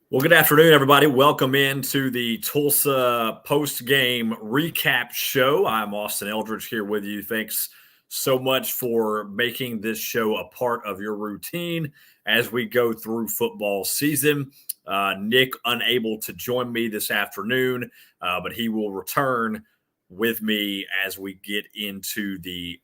Well, good afternoon, everybody. Welcome into the Tulsa post-game recap show. I'm Austin Eldridge here with you. Thanks so much for making this show a part of your routine as we go through football season. Nick unable to join me this afternoon, but he will return with me as we get into the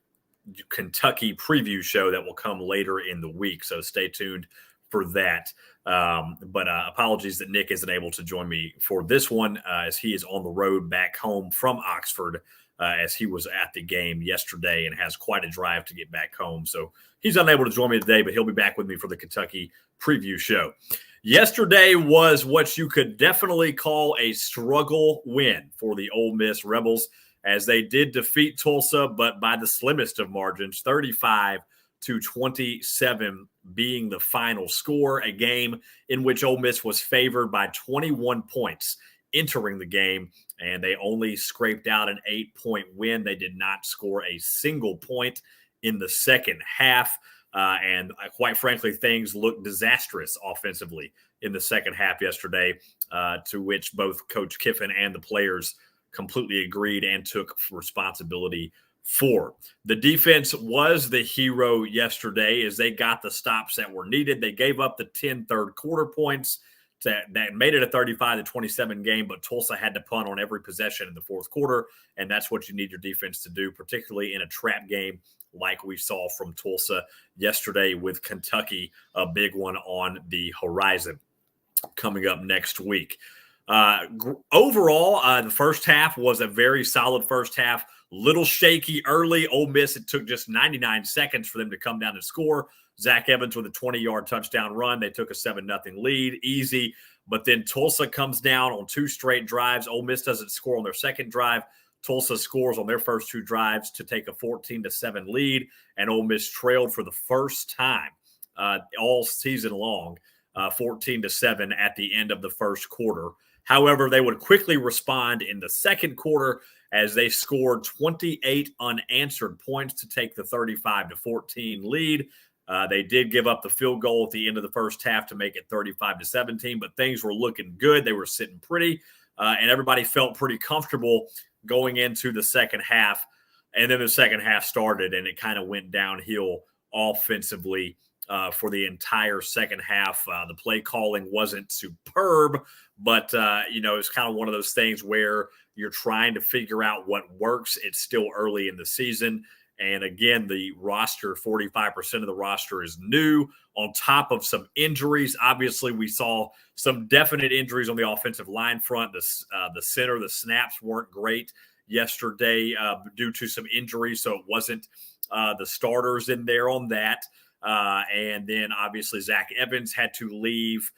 Kentucky preview show that will come later in the week. So stay tuned for that. But apologies that Nick isn't able to join me for this one as he is on the road back home from Oxford as he was at the game yesterday and has quite a drive to get back home. So he's unable to join me today, but he'll be back with me for the Kentucky preview show. Yesterday was what you could definitely call a struggle win for the Ole Miss Rebels as they did defeat Tulsa, but by the slimmest of margins, 35-27 being the final score, a game in which Ole Miss was favored by 21 points entering the game, and they only scraped out an 8-point win. They did not score a single point in the second half, and quite frankly, things looked disastrous offensively in the second half yesterday, to which both Coach Kiffin and the players completely agreed and took responsibility for. The defense was the hero yesterday as they got the stops that were needed. They gave up the 10 third quarter points that made it a 35-27 game, but Tulsa had to punt on every possession in the fourth quarter, and that's what you need your defense to do, particularly in a trap game like we saw from Tulsa yesterday with Kentucky, a big one on the horizon coming up next week. Overall, the first half was a very solid first half. Little shaky early. Ole Miss, it took just 99 seconds for them to come down and score. Zach Evans with a 20-yard touchdown run. They took a 7-0 lead, easy. But then Tulsa comes down on two straight drives. Ole Miss doesn't score on their second drive. Tulsa scores on their first two drives to take a 14-7 lead, and Ole Miss trailed for the first time all season long, 14-7 at the end of the first quarter. However, they would quickly respond in the second quarter as they scored 28 unanswered points to take the 35-14 lead. They did give up the field goal at the end of the first half to make it 35-17, but things were looking good. They were sitting pretty, and everybody felt pretty comfortable going into the second half. And then the second half started, and it kind of went downhill offensively for the entire second half. The play calling wasn't superb, but, it's kind of one of those things where you're trying to figure out what works. It's still early in the season. And again, the roster, 45% of the roster is new on top of some injuries. Obviously, we saw some definite injuries on the offensive line front. The center, the snaps weren't great yesterday due to some injuries. So it wasn't the starters in there on that. And then obviously Zach Evans had to leave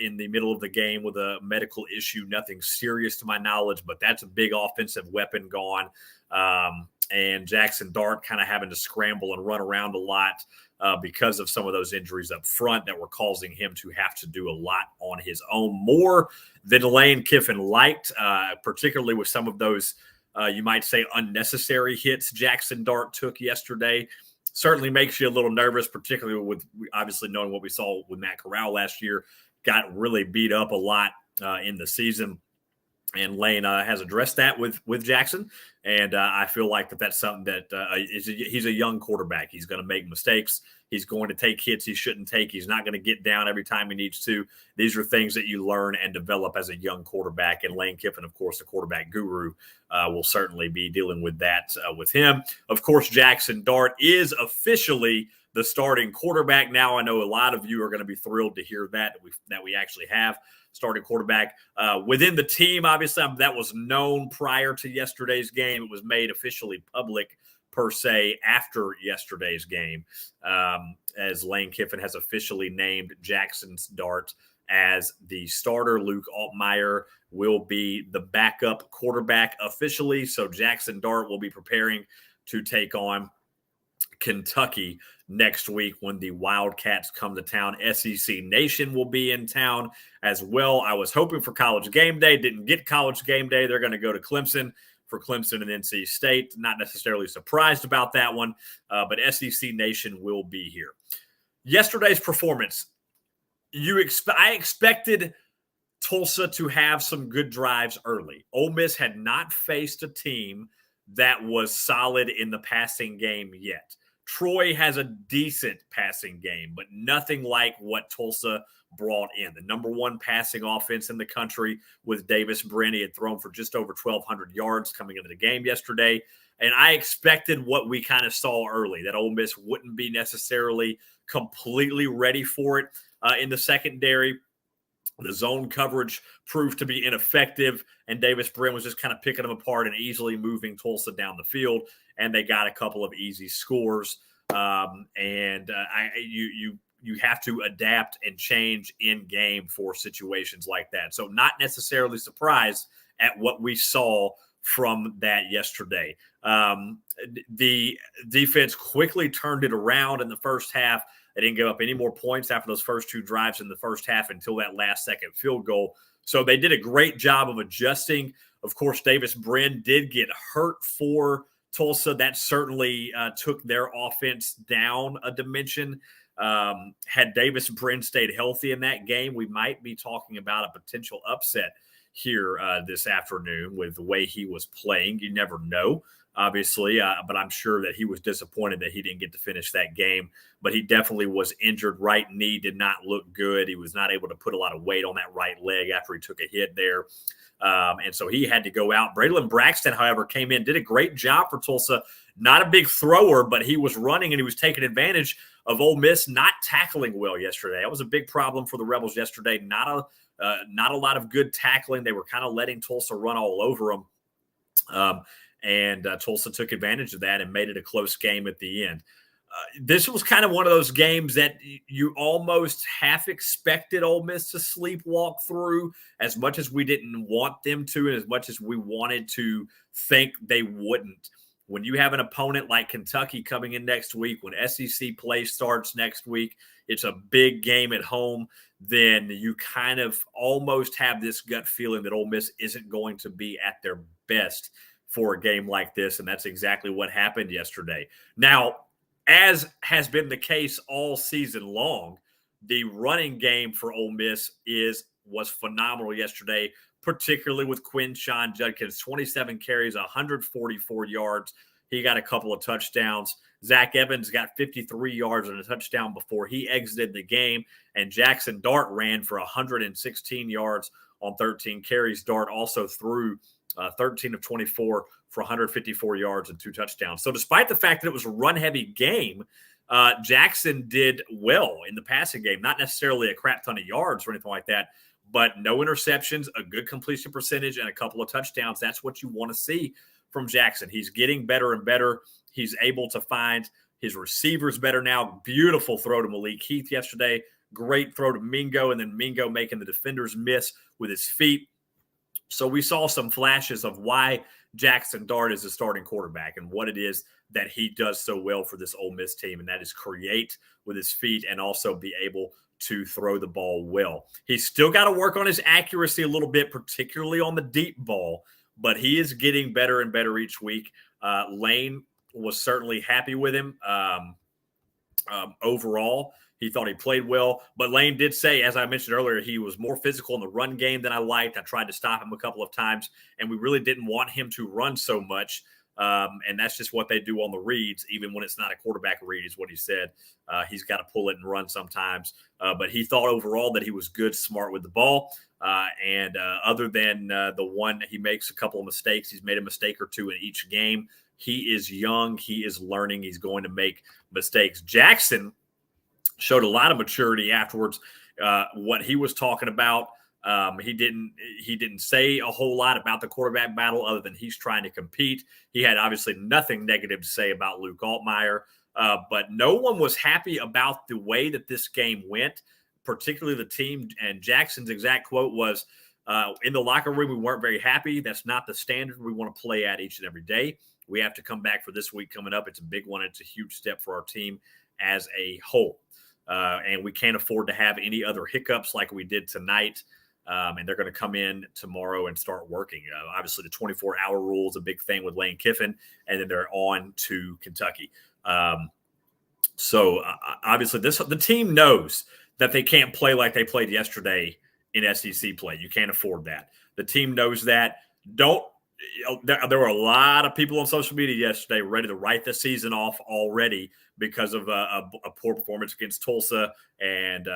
in the middle of the game with a medical issue. Nothing serious to my knowledge, but that's a big offensive weapon gone. And Jackson Dart kind of having to scramble and run around a lot because of some of those injuries up front that were causing him to have to do a lot on his own, more than Lane Kiffin liked, particularly with some of those, you might say, unnecessary hits Jackson Dart took yesterday. Certainly makes you a little nervous, particularly with obviously knowing what we saw with Matt Corral last year. Got really beat up a lot in the season. And Lane has addressed that with Jackson. And I feel like that's something that he's a young quarterback. He's going to make mistakes. He's going to take hits he shouldn't take. He's not going to get down every time he needs to. These are things that you learn and develop as a young quarterback. And Lane Kiffin, of course, the quarterback guru, will certainly be dealing with that with him. Of course, Jackson Dart is officially the starting quarterback now. I know a lot of you are going to be thrilled to hear that we actually have starting quarterback within the team. Obviously, that was known prior to yesterday's game. It was made officially public per se after yesterday's game, as Lane Kiffin has officially named Jackson Dart as the starter. Luke Altmaier will be the backup quarterback officially. So Jackson Dart will be preparing to take on Kentucky next week when the Wildcats come to town. SEC Nation will be in town as well. I was hoping for College Game Day, didn't get College Game Day. They're going to go to Clemson for Clemson and NC State. Not necessarily surprised about that one, but SEC Nation will be here. Yesterday's performance, I expected Tulsa to have some good drives early. Ole Miss had not faced a team that was solid in the passing game yet. Troy has a decent passing game, but nothing like what Tulsa brought in. The number one passing offense in the country with Davis Brin. He had thrown for just over 1,200 yards coming into the game yesterday. And I expected what we kind of saw early, that Ole Miss wouldn't be necessarily completely ready for it in the secondary. The zone coverage proved to be ineffective, and Davis Brin was just kind of picking them apart and easily moving Tulsa down the field, and they got a couple of easy scores. You have to adapt and change in game for situations like that. So not necessarily surprised at what we saw from that yesterday. The defense quickly turned it around in the first half. They didn't give up any more points after those first two drives in the first half until that last second field goal. So they did a great job of adjusting. Of course, Davis Brin did get hurt for Tulsa. That certainly took their offense down a dimension. Had Davis Brin stayed healthy in that game, we might be talking about a potential upset here this afternoon with the way he was playing. You never know, obviously, but I'm sure that he was disappointed that he didn't get to finish that game. But he definitely was injured. Right knee did not look good. He was not able to put a lot of weight on that right leg after he took a hit there. And so he had to go out. Braylon Braxton, however, came in, did a great job for Tulsa. Not a big thrower, but he was running and he was taking advantage of Ole Miss not tackling well yesterday. That was a big problem for the Rebels yesterday. Not a lot of good tackling. They were kind of letting Tulsa run all over them. And Tulsa took advantage of that and made it a close game at the end. This was kind of one of those games that you almost half expected Ole Miss to sleepwalk through, as much as we didn't want them to and as much as we wanted to think they wouldn't. When you have an opponent like Kentucky coming in next week, when SEC play starts next week, it's a big game at home, then you kind of almost have this gut feeling that Ole Miss isn't going to be at their best for a game like this, and that's exactly what happened yesterday. Now, as has been the case all season long, the running game for Ole Miss was phenomenal yesterday, particularly with Quinshon Judkins. 27 carries, 144 yards. He got a couple of touchdowns. Zach Evans got 53 yards and a touchdown before he exited the game. And Jackson Dart ran for 116 yards on 13 carries. Dart also threw 13 of 24 for 154 yards and 2 touchdowns. So despite the fact that it was a run-heavy game, Jackson did well in the passing game. Not necessarily a crap ton of yards or anything like that, but no interceptions, a good completion percentage, and a couple of touchdowns. That's what you want to see from Jackson. He's getting better and better. He's able to find his receivers better now. Beautiful throw to Malik Heath yesterday. Great throw to Mingo, and then Mingo making the defenders miss with his feet. So we saw some flashes of why Jackson Dart is the starting quarterback and what it is that he does so well for this Ole Miss team, and that is create with his feet and also be able to throw the ball well. He's still got to work on his accuracy a little bit, particularly on the deep ball, but he is getting better and better each week. Lane was certainly happy with him overall. He thought he played well, but Lane did say, as I mentioned earlier, he was more physical in the run game than I liked. I tried to stop him a couple of times, and we really didn't want him to run so much. And that's just what they do on the reads, even when it's not a quarterback read, is what he said. He's got to pull it and run sometimes. But he thought overall that he was good, smart with the ball. And other than the one, he makes a couple of mistakes. He's made a mistake or two in each game. He is young. He is learning. He's going to make mistakes. Jackson showed a lot of maturity afterwards. What he was talking about, he didn't say a whole lot about the quarterback battle other than he's trying to compete. He had obviously nothing negative to say about Luke Altmaier, but no one was happy about the way that this game went, particularly the team. And Jackson's exact quote was, in the locker room, we weren't very happy. That's not the standard we want to play at each and every day. We have to come back for this week coming up. It's a big one. It's a huge step for our team as a whole. And we can't afford to have any other hiccups like we did tonight. And they're going to come in tomorrow and start working. Obviously, the 24-hour rule is a big thing with Lane Kiffin, and then they're on to Kentucky. So obviously, the team knows that they can't play like they played yesterday in SEC play. You can't afford that. The team knows that. There were a lot of people on social media yesterday ready to write the season off already because of a poor performance against Tulsa, and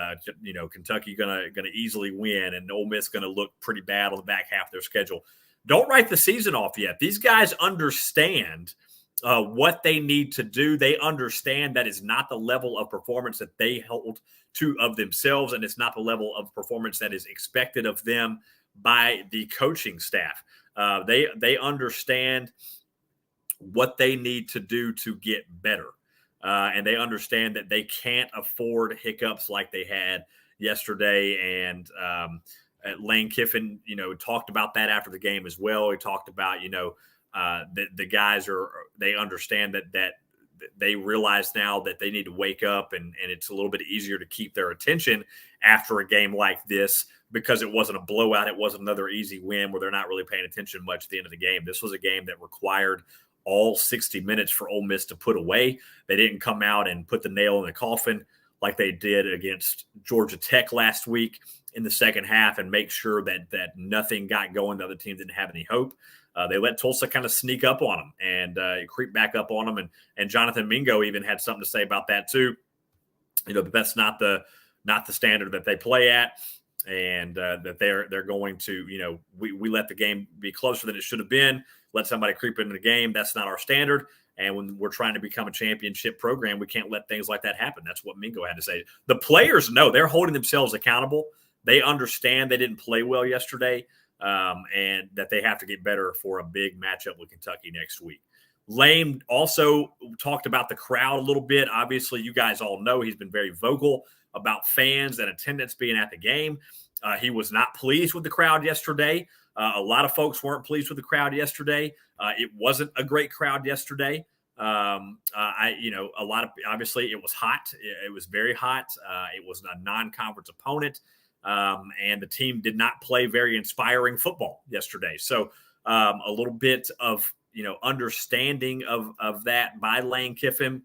Kentucky gonna easily win, and Ole Miss gonna look pretty bad on the back half of their schedule. Don't write the season off yet. These guys understand what they need to do. They understand that it's not the level of performance that they hold to of themselves, and it's not the level of performance that is expected of them by the coaching staff. They understand what they need to do to get better. And they understand that they can't afford hiccups like they had yesterday. And Lane Kiffin, talked about that after the game as well. He talked about, the guys they understand that they realize now that they need to wake up, and it's a little bit easier to keep their attention after a game like this because it wasn't a blowout. It wasn't another easy win where they're not really paying attention much at the end of the game. This was a game that required all 60 minutes for Ole Miss to put away. They didn't come out and put the nail in the coffin like they did against Georgia Tech last week in the second half and make sure that nothing got going. The other team didn't have any hope. They let Tulsa kind of sneak up on them and creep back up on them. And Jonathan Mingo even had something to say about that too. But that's not the standard that they play at, and that they're going to, we let the game be closer than it should have been. Let somebody creep into the game. That's not our standard. And when we're trying to become a championship program, we can't let things like that happen. That's what Mingo had to say. The players know they're holding themselves accountable. They understand they didn't play well yesterday, and that they have to get better for a big matchup with Kentucky next week. Lane also talked about the crowd a little bit. Obviously, you guys all know he's been very vocal about fans and attendance being at the game. He was not pleased with the crowd yesterday. A lot of folks weren't pleased with the crowd yesterday. It wasn't a great crowd yesterday. Obviously it was hot. It was very hot. It was a non-conference opponent. And the team did not play very inspiring football yesterday. So a little bit of, understanding of that by Lane Kiffin.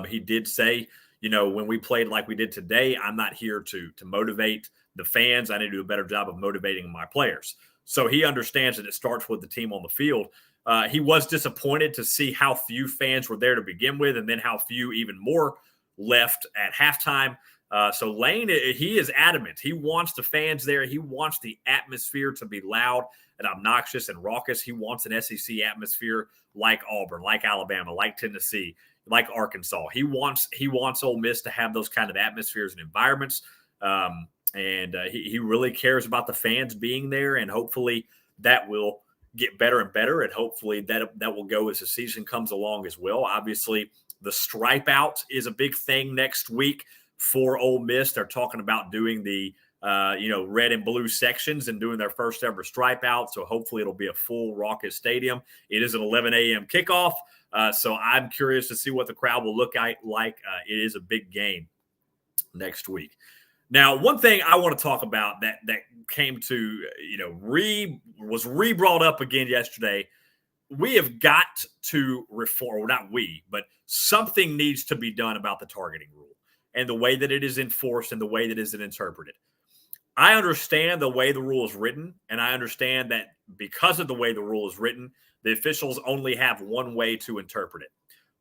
He did say, when we played like we did today, I'm not here to motivate the fans. I need to do a better job of motivating my players. So he understands that it starts with the team on the field. He was disappointed to see how few fans were there to begin with, and then how few even more left at halftime. So Lane, he is adamant. He wants the fans there. He wants the atmosphere to be loud and obnoxious and raucous. He wants an SEC atmosphere like Auburn, like Alabama, like Tennessee, like Arkansas. He wants Ole Miss to have those kind of atmospheres and environments. And he really cares about the fans being there, and hopefully that will get better and better, and hopefully that will go as the season comes along as well. Obviously, the stripe out is a big thing next week for Ole Miss. They're talking about doing the red and blue sections and doing their first ever stripe out. So hopefully it'll be a full raucous stadium. It is an 11 a.m. kickoff. So I'm curious to see what the crowd will look like. It is a big game next week. Now, one thing I want to talk about that came to, was re-brought up again yesterday. We have got to reform, well, not we, but something needs to be done about the targeting rule and the way that it is enforced and the way that it is interpreted. I understand the way the rule is written, and I understand that because of the way the rule is written, the officials only have one way to interpret it.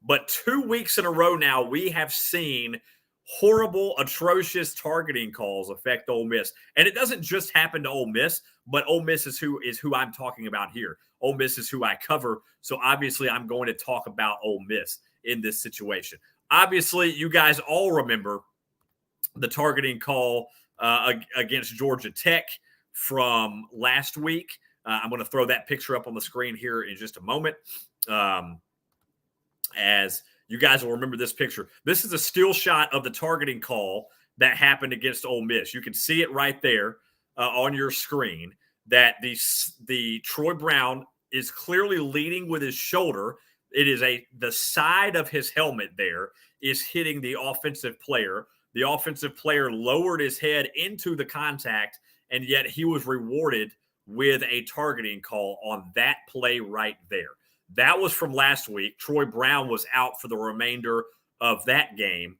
But 2 weeks in a row now, we have seen horrible, atrocious targeting calls affect Ole Miss. And it doesn't just happen to Ole Miss, but Ole Miss is who I'm talking about here. Ole Miss is who I cover. So obviously I'm going to talk about Ole Miss in this situation. Obviously, you guys all remember the targeting call against Georgia Tech from last week. I'm going to throw that picture up on the screen here in just a moment. As you guys will remember this picture. This is a still shot of the targeting call that happened against Ole Miss. You can see it right there on your screen, that the Troy Brown is clearly leading with his shoulder. It is the side of his helmet there is hitting the offensive player. The offensive player lowered his head into the contact, and yet he was rewarded with a targeting call on that play right there. That was from last week. Troy Brown was out for the remainder of that game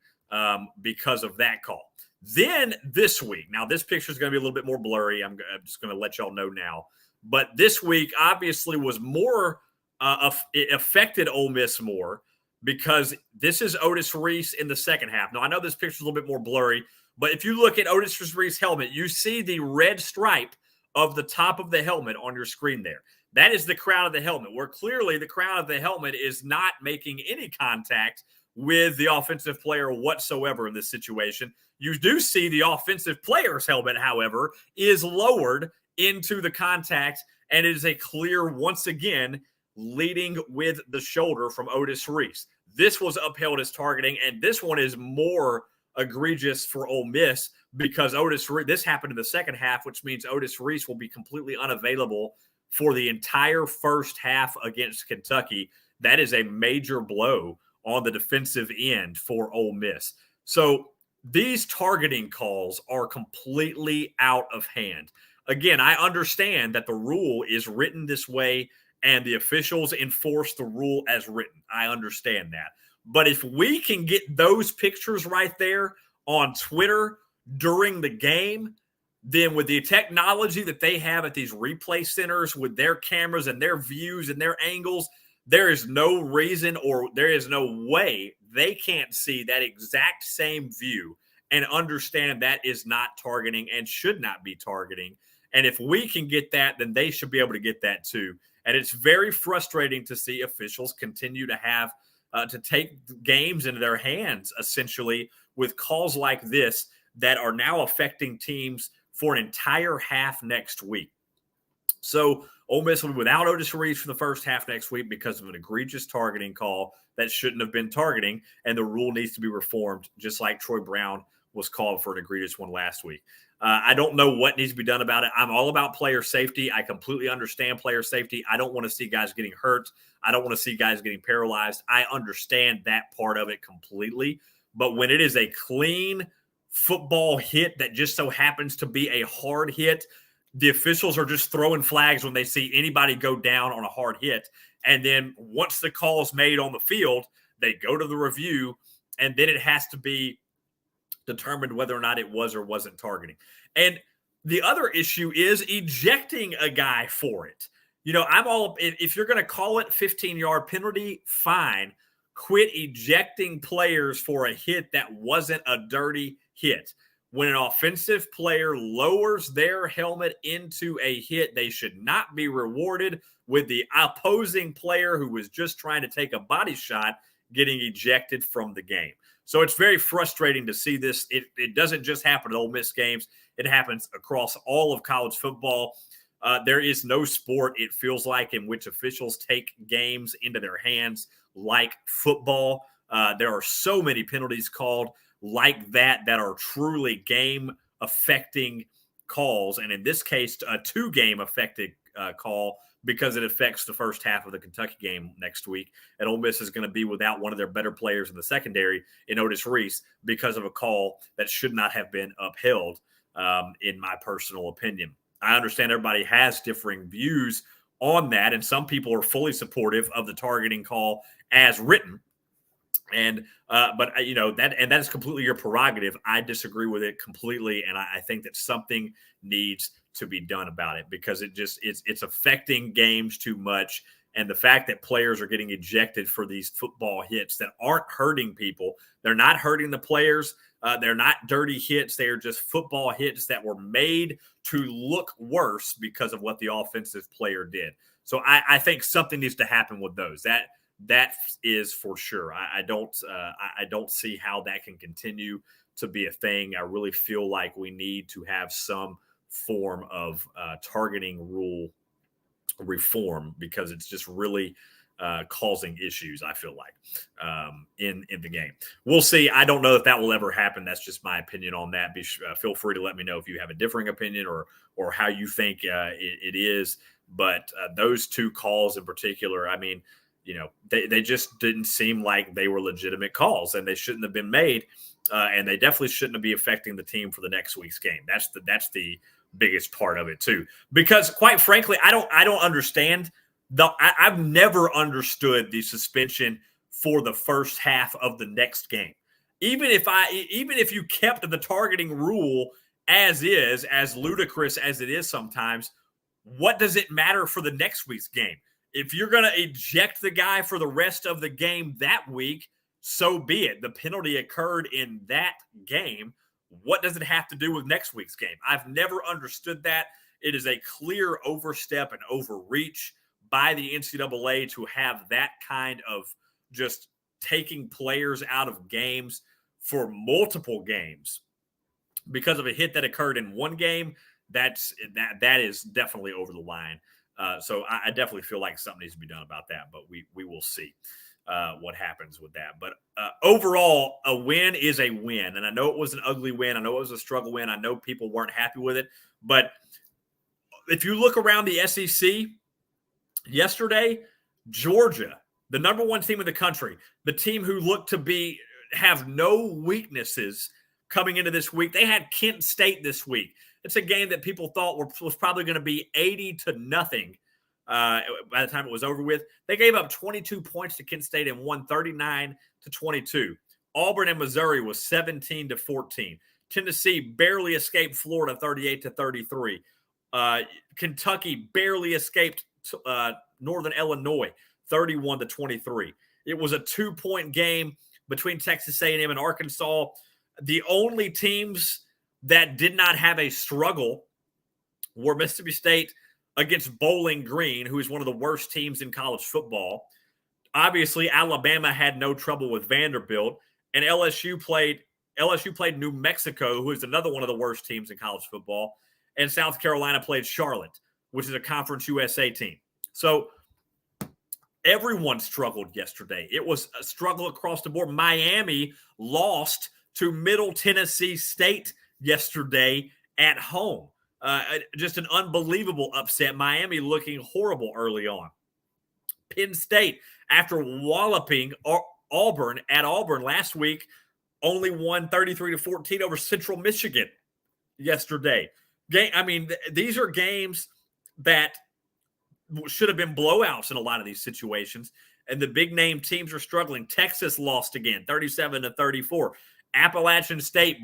because of that call. Then this week, now this picture is going to be a little bit more blurry. I'm just going to let y'all know now. But this week obviously was more it affected Ole Miss more because this is Otis Reese in the second half. Now I know this picture is a little bit more blurry, but if you look at Otis Reese's helmet, you see the red stripe of the top of the helmet on your screen there. That is the crown of the helmet, where clearly the crown of the helmet is not making any contact with the offensive player whatsoever in this situation. You do see the offensive player's helmet, however, is lowered into the contact, and it is a clear, once again, leading with the shoulder from Otis Reese. This was upheld as targeting, and this one is more egregious for Ole Miss because this happened in the second half, which means Otis Reese will be completely unavailable for the entire first half against Kentucky. That is a major blow on the defensive end for Ole Miss. So these targeting calls are completely out of hand. Again, I understand that the rule is written this way and the officials enforce the rule as written. I understand that. But if we can get those pictures right there on Twitter during the game, then with the technology that they have at these replay centers with their cameras and their views and their angles, there is no reason or there is no way they can't see that exact same view and understand that is not targeting and should not be targeting. And if we can get that, then they should be able to get that too. And it's very frustrating to see officials continue to have to take games into their hands, essentially, with calls like this that are now affecting teams for an entire half next week. So Ole Miss will be without Otis Reese for the first half next week because of an egregious targeting call that shouldn't have been targeting, and the rule needs to be reformed, just like Troy Brown was called for an egregious one last week. I don't know what needs to be done about it. I'm all about player safety. I completely understand player safety. I don't want to see guys getting hurt. I don't want to see guys getting paralyzed. I understand that part of it completely. But when it is a clean football hit that just so happens to be a hard hit, the officials are just throwing flags when they see anybody go down on a hard hit. And then once the call is made on the field, they go to the review, and then it has to be determined whether or not it was or wasn't targeting. And the other issue is ejecting a guy for it. You know, if you're going to call it 15-yard penalty, fine. Quit ejecting players for a hit that wasn't a dirty hit. When an offensive player lowers their helmet into a hit, they should not be rewarded with the opposing player who was just trying to take a body shot getting ejected from the game. So it's very frustrating to see this. It doesn't just happen at Ole Miss games. It happens across all of college football. There is no sport, it feels like, in which officials take games into their hands like football. There are so many penalties called like that are truly game-affecting calls. And in this case, a two-game-affected call because it affects the first half of the Kentucky game next week. And Ole Miss is going to be without one of their better players in the secondary in Otis Reese because of a call that should not have been upheld, in my personal opinion. I understand everybody has differing views on that, and some people are fully supportive of the targeting call as written. And but you know that is completely your prerogative. I disagree with it completely, and I think that something needs to be done about it because it's affecting games too much. And the fact that players are getting ejected for these football hits that aren't hurting people, they're not hurting the players. They're not dirty hits. They are just football hits that were made to look worse because of what the offensive player did. So I think something needs to happen with those. That is for sure. I don't see how that can continue to be a thing. I really feel like we need to have some form of targeting rule reform because it's just really causing issues, I feel like, in the game. We'll see. I don't know if that will ever happen. That's just my opinion on that. Feel free to let me know if you have a differing opinion or how you think it is. But those two calls in particular, I mean, you know, they just didn't seem like they were legitimate calls, and they shouldn't have been made, and they definitely shouldn't be affecting the team for the next week's game. That's the biggest part of it too, because quite frankly, I don't understand. I've never understood the suspension for the first half of the next game. even if you kept the targeting rule as is, as ludicrous as it is sometimes, what does it matter for the next week's game? If you're going to eject the guy for the rest of the game that week, so be it. The penalty occurred in that game. What does it have to do with next week's game? I've never understood that. It is a clear overstep and overreach by the NCAA to have that kind of just taking players out of games for multiple games because of a hit that occurred in one game. That is definitely over the line. So I definitely feel like something needs to be done about that, but we will see what happens with that. But overall, a win is a win. And I know it was an ugly win. I know it was a struggle win. I know people weren't happy with it. But if you look around the SEC yesterday, Georgia, the number one team in the country, the team who looked to have no weaknesses coming into this week, they had Kent State this week. It's a game that people thought was probably going to be 80-0 by the time it was over with. They gave up 22 points to Kent State and won 39-22. Auburn and Missouri was 17-14. Tennessee barely escaped Florida 38-33. Kentucky barely escaped Northern Illinois 31-23. It was a 2-point game between Texas A&M and Arkansas. The only teams that did not have a struggle were Mississippi State against Bowling Green, who is one of the worst teams in college football. Obviously, Alabama had no trouble with Vanderbilt, and LSU played New Mexico, who is another one of the worst teams in college football, and South Carolina played Charlotte, which is a Conference USA team. So everyone struggled yesterday. It was a struggle across the board. Miami lost to Middle Tennessee State yesterday at home. Just an unbelievable upset. Miami looking horrible early on. Penn State, after walloping Auburn at Auburn last week, only won 33-14 over Central Michigan yesterday. These are games that should have been blowouts in a lot of these situations, and the big name teams are struggling. Texas lost again, 37-34. Appalachian State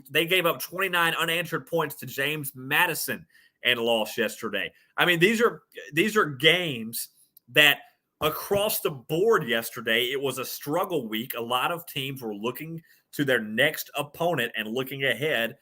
they gave up 29 unanswered points to James Madison and lost yesterday. These are games that across the board yesterday, it was a struggle week. A lot of teams were looking to their next opponent and looking ahead,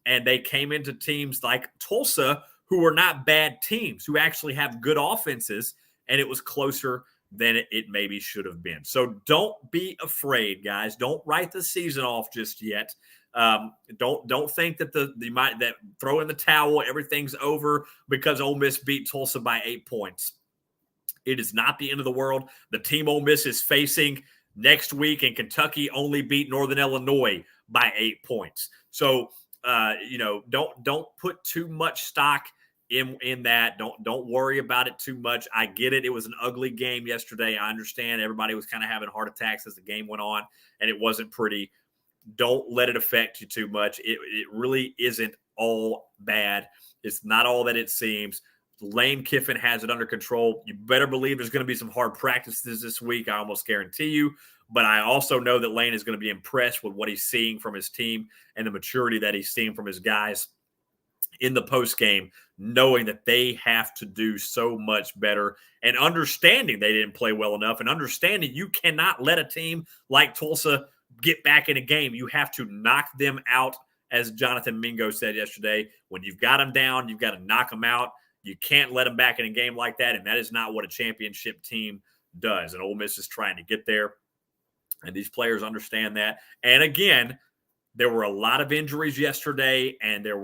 and they came into teams like Tulsa, who are not bad teams, who actually have good offenses, and it was closer than it maybe should have been. So don't be afraid, guys. Don't write the season off just yet. Don't think that that throw in the towel, everything's over because Ole Miss beat Tulsa by 8 points. It is not the end of the world. The team Ole Miss is facing next week in Kentucky only beat Northern Illinois by 8 points. So don't put too much stock in that. Don't worry about it too much. I get it. It was an ugly game yesterday. I understand everybody was kind of having heart attacks as the game went on, and it wasn't pretty. Don't let it affect you too much. It really isn't all bad. It's not all that it seems. Lane Kiffin has it under control. You better believe there's going to be some hard practices this week. I almost guarantee you. But I also know that Lane is going to be impressed with what he's seeing from his team and the maturity that he's seeing from his guys in the post game, knowing that they have to do so much better and understanding they didn't play well enough and understanding you cannot let a team like Tulsa get back in a game. You have to knock them out, as Jonathan Mingo said yesterday. When you've got them down, you've got to knock them out. You can't let them back in a game like that, and that is not what a championship team does. And Ole Miss is trying to get there, and these players understand that. And again, there were a lot of injuries yesterday, and the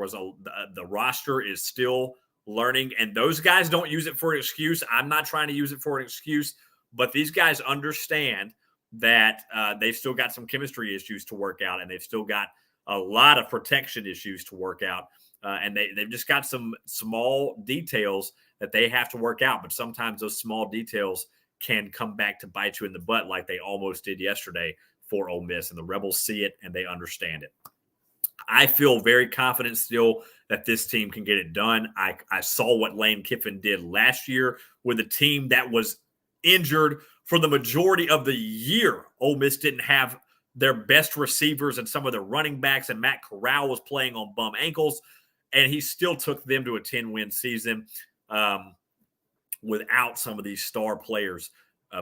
roster is still learning, and those guys don't use it for an excuse. I'm not trying to use it for an excuse, but these guys understand that they've still got some chemistry issues to work out, and they've still got a lot of protection issues to work out. And they've just got some small details that they have to work out. But sometimes those small details can come back to bite you in the butt like they almost did yesterday for Ole Miss. And the Rebels see it and they understand it. I feel very confident still that this team can get it done. I saw what Lane Kiffin did last year with a team that was injured for the majority of the year. Ole Miss didn't have their best receivers and some of their running backs, and Matt Corral was playing on bum ankles, and he still took them to a 10-win season without some of these star players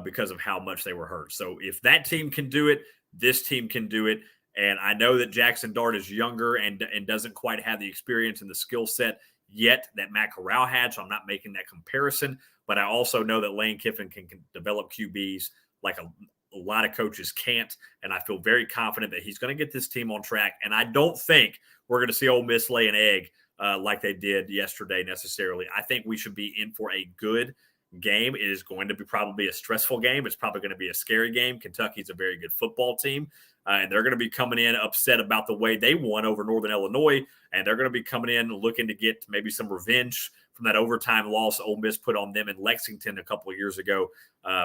because of how much they were hurt. So if that team can do it, this team can do it. And I know that Jackson Dart is younger and doesn't quite have the experience and the skill set yet that Matt Corral had, so I'm not making that comparison. But I also know that Lane Kiffin can develop QBs like a lot of coaches can't, and I feel very confident that he's going to get this team on track. And I don't think we're going to see Ole Miss lay an egg like they did yesterday necessarily. I think we should be in for a good game. It is going to be probably a stressful game. It's probably going to be a scary game. Kentucky's a very good football team, and they're going to be coming in upset about the way they won over Northern Illinois, and they're going to be coming in looking to get maybe some revenge from that overtime loss Ole Miss put on them in Lexington a couple of years ago,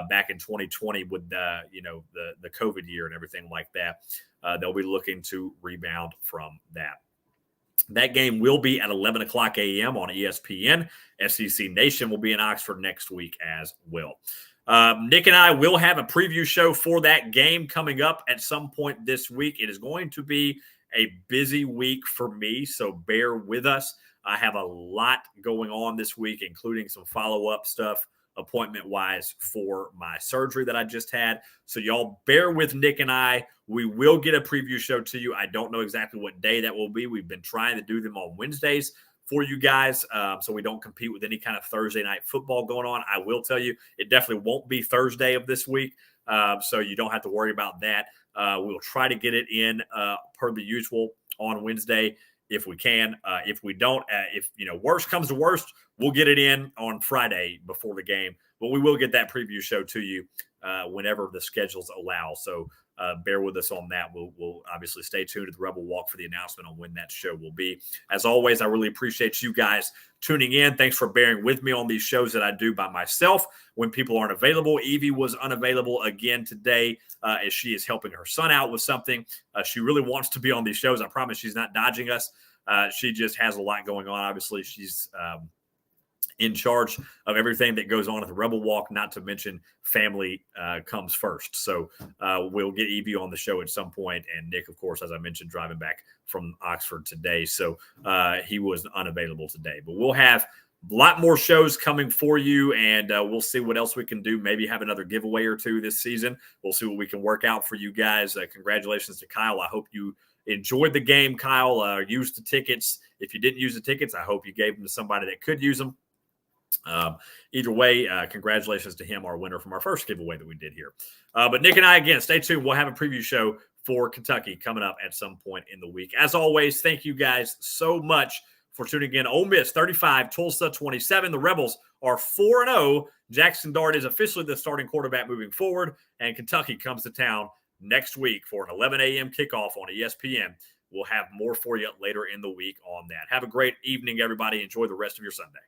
back in 2020 with the COVID year and everything like that. They'll be looking to rebound from that. That game will be at 11 o'clock a.m. on ESPN. SEC Nation will be in Oxford next week as well. Nick and I will have a preview show for that game coming up at some point this week. It is going to be a busy week for me, so bear with us. I have a lot going on this week, including some follow-up stuff appointment-wise for my surgery that I just had. So y'all bear with Nick and I. We will get a preview show to you. I don't know exactly what day that will be. We've been trying to do them on Wednesdays for you guys, so we don't compete with any kind of Thursday night football going on. I will tell you, it definitely won't be Thursday of this week, so you don't have to worry about that. We'll try to get it in per the usual on Wednesday if we can. If we don't, if worst comes to worst, we'll get it in on Friday before the game. But we will get that preview show to you whenever the schedules allow. So bear with us on that. We'll obviously stay tuned to the Rebel Walk for the announcement on when that show will be. As always, I really appreciate you guys tuning in. Thanks for bearing with me on these shows that I do by myself when people aren't available. Evie was unavailable again today as she is helping her son out with something. She really wants to be on these shows. I promise she's not dodging us. She just has a lot going on. Obviously, she's in charge of everything that goes on at the Rebel Walk, not to mention family comes first. So we'll get Evie on the show at some point. And Nick, of course, as I mentioned, driving back from Oxford today. So he was unavailable today. But we'll have a lot more shows coming for you, and we'll see what else we can do. Maybe have another giveaway or two this season. We'll see what we can work out for you guys. Congratulations to Kyle. I hope you enjoyed the game, Kyle. Used the tickets. If you didn't use the tickets, I hope you gave them to somebody that could use them. Either way, congratulations to him, our winner from our first giveaway that we did here. But Nick and I, again, stay tuned. We'll have a preview show for Kentucky coming up at some point in the week. As always, thank you guys so much for tuning in. Ole Miss 35, Tulsa 27. The Rebels are 4-0. Jackson Dart is officially the starting quarterback moving forward, and Kentucky comes to town next week for an 11 a.m. kickoff on ESPN. We'll have more for you later in the week on that. Have a great evening, everybody. Enjoy the rest of your Sunday.